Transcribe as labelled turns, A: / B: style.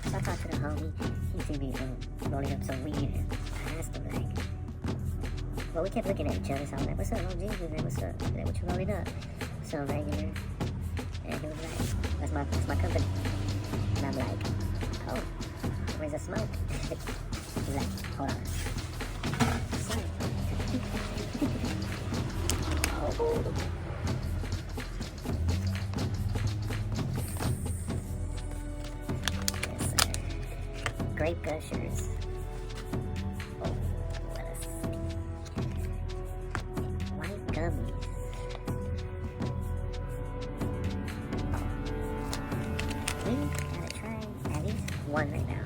A: So I talked to the homie. He see me rolling up some weed, and I asked him, like, well, we kept looking at each other, so I was like, what's up, Long Jesus, man, what's up? Like, what you rolling up? So regular. And he was like, that's my company. And I'm like, oh, where's the smoke? He's like, hold on. So, oh. Yes, sir. Grape gushers. Oh, let us see. White gummies. We gotta try at least one right now.